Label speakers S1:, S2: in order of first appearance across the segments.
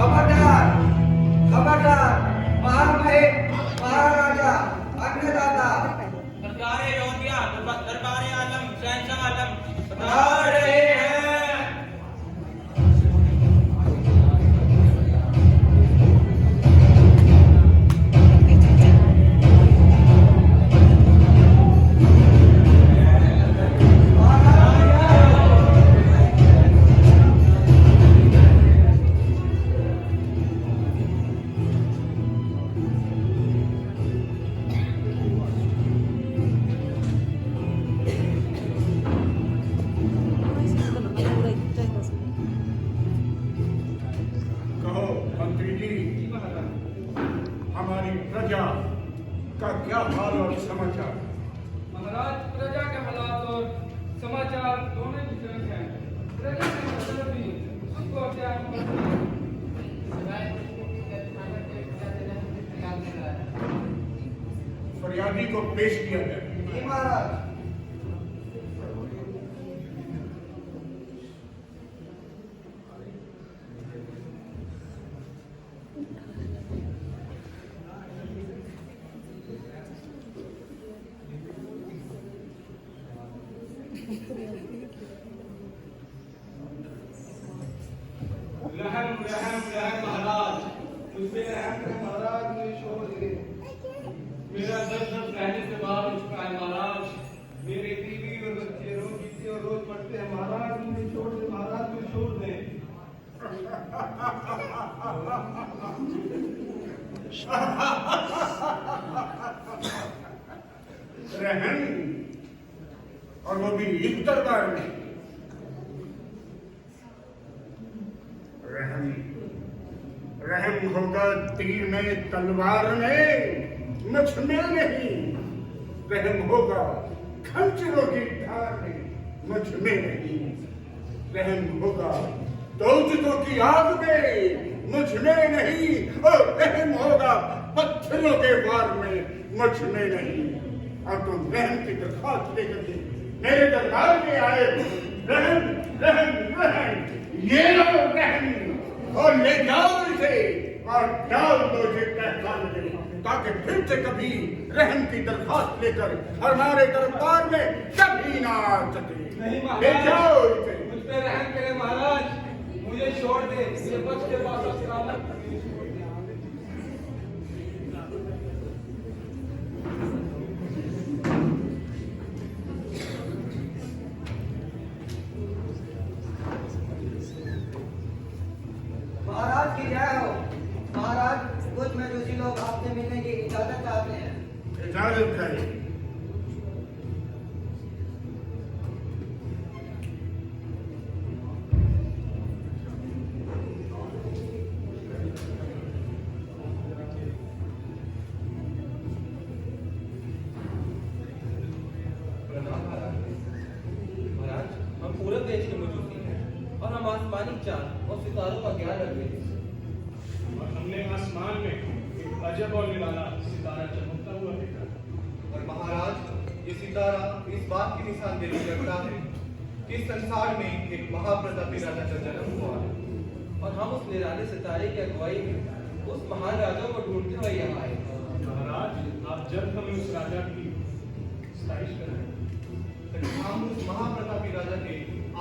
S1: खबरदार, खबरदार, महामहिम, महाराजा, अन्नदाता,
S2: सरकारे योगिया, दरबारे आलम, शहंशाह आलम
S1: आ रहे हैं।
S3: कहो मंत्री जी, हमारी प्रजा का क्या हाल और समाचार?
S4: महाराज, प्रजा के हालात और समाचार दोनों विचलित हैं। प्रजा के मतलब भी सुख और त्याग
S3: फरियादी को पेश किया जाए।
S1: जी महाराज।
S4: रहम रहम रहम महाराज, मुझे रहम है महाराज, मुझे छोड़ दे। मेरा दर्द रहने से बाहर उठ रहा है महाराज। मेरे बीवी और बच्चे रोज जीते और रोज पढ़ते हैं महाराज, मुझे छोड़ दे महाराज, मुझे छोड़ दे।
S3: रहम, और वो भी इस दरबार में। रहम रहम होगा तीर में, तलवार में, मुझ में नहीं। रहम होगा खंजरों की धार में, मुझ में नहीं। रहम होगा दोजखों की आग में, मुझ में नहीं। और रहम होगा पत्थरों के वार में, मुझ में नहीं। और तुम रहम की दरखास्त लेकर के मेरे दरबार में आए। रहम रहम रहम, ये लो रहम, और ले जाओ इसे और डाल दो इसे तहखाने में, ताकि फिर से कभी रहम की दरखास्त लेकर हमारे दरबार में कभी ना आ सके।
S4: नहीं
S3: ले जाओ
S4: महाराज,
S3: इसे।
S4: मुझ पे रहम करे महाराज, मुझे छोड़ दे। मुझे बच के वापस आना।
S1: महाराज की जय हो। महाराज, कुछ मजूसी लोग आपसे मिलने की इजाजत चाहते हैं।
S3: इजाजत है।
S2: महाराज, हम पूरब देश के मजूसी हैं और हम आसमानी चांद और सितारों का ज्ञान रखते हैं।
S5: और हमने आसमान में एक अजब और निराला सितारा चमकता हुआ देखा।
S6: और महाराज, ये सितारा इस बात की निशानदेही करता है कि इस संसार में एक महाप्रतापी राजा का जन्म हुआ है।
S2: और हम उस निराले सितारे की अगुवाई में उस महान राजा को ढूंढते हुए यहाँ आए।
S5: महाराज, आप जब हमें उस राजा की स्ताइश करें,
S6: हम उस महाप्रतापी राजा के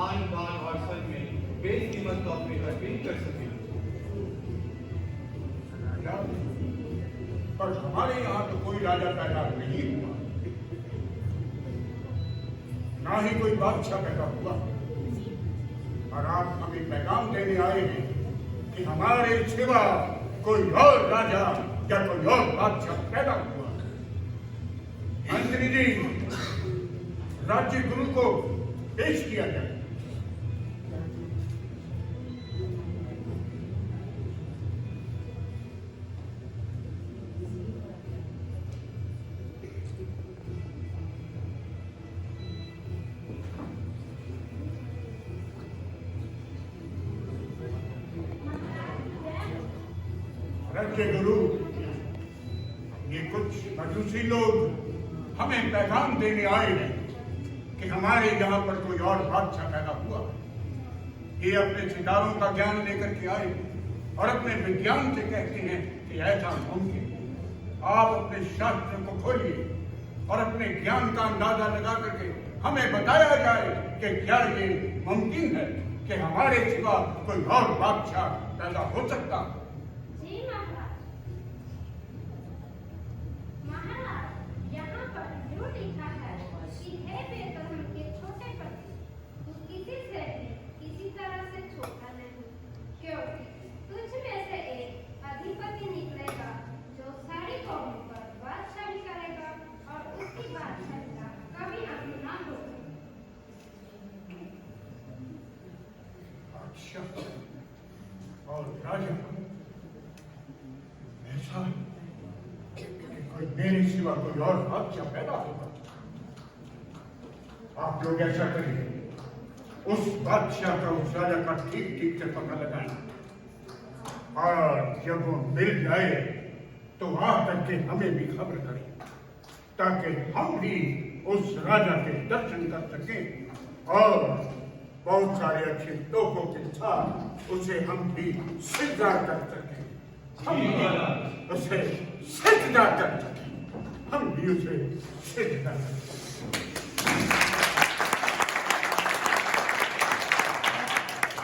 S6: आन बान और सन में बेकीमत तोहफे अर्पित कर सके।
S3: पर हमारे यहाँ तो कोई राजा पैदा नहीं हुआ, ना ही कोई बादशाह पैदा हुआ। और आप हमें पैगाम देने आए हैं कि हमारे सिवा कोई और राजा या कोई और बादशाह पैदा हुआ। मंत्री जी, राज्य गुरु को पेश किया जाए। राज्य गुरु, ये कुछ मजूसी लोग हमें पैगाम देने आए हैं कि हमारे यहाँ पर कोई और बादशाह पैदा हुआ। ये अपने सितारों का ज्ञान लेकर के आए और अपने विज्ञान से कहते हैं कि ऐसा मुमकिन। आप अपने शास्त्र को खोलिए और अपने ज्ञान का अंदाजा लगा करके हमें बताया जाए कि क्या ये मुमकिन है कि हमारे सिवा कोई और बादशाह पैदा हो सकता।
S7: जी महाराज। महाराज, यहाँ पर जो लिखा है कि हे बेतरहम के छोटे पति, तू किसी से भी किसी तरह से छोटा नहीं, क्योंकि तुझ में से एक अधिपति निकलेगा जो सारी कौमों पर बादशाही करेगा और उसकी बादशाही का कभी अंत ना होगा।
S3: अच्छा, और राजा ऐसा कि कोई मेरे सिवा कोई और बादशाह पैदा होगा। आप लोग ऐसा करिए, उस बादशाह का उस राजा का ठीक ठीक से पता लगाएं और जब वो मिल जाए तो आकर के हमें भी खबर करें ताकि हम भी उस राजा के दर्शन कर सकें और बहुत सारे अच्छे तोपों के साथ उसे हम भी सिजदा कर सकें। हम भी उसे सिजदा कर सकें। हम भी उसे सिजदा कर सकें।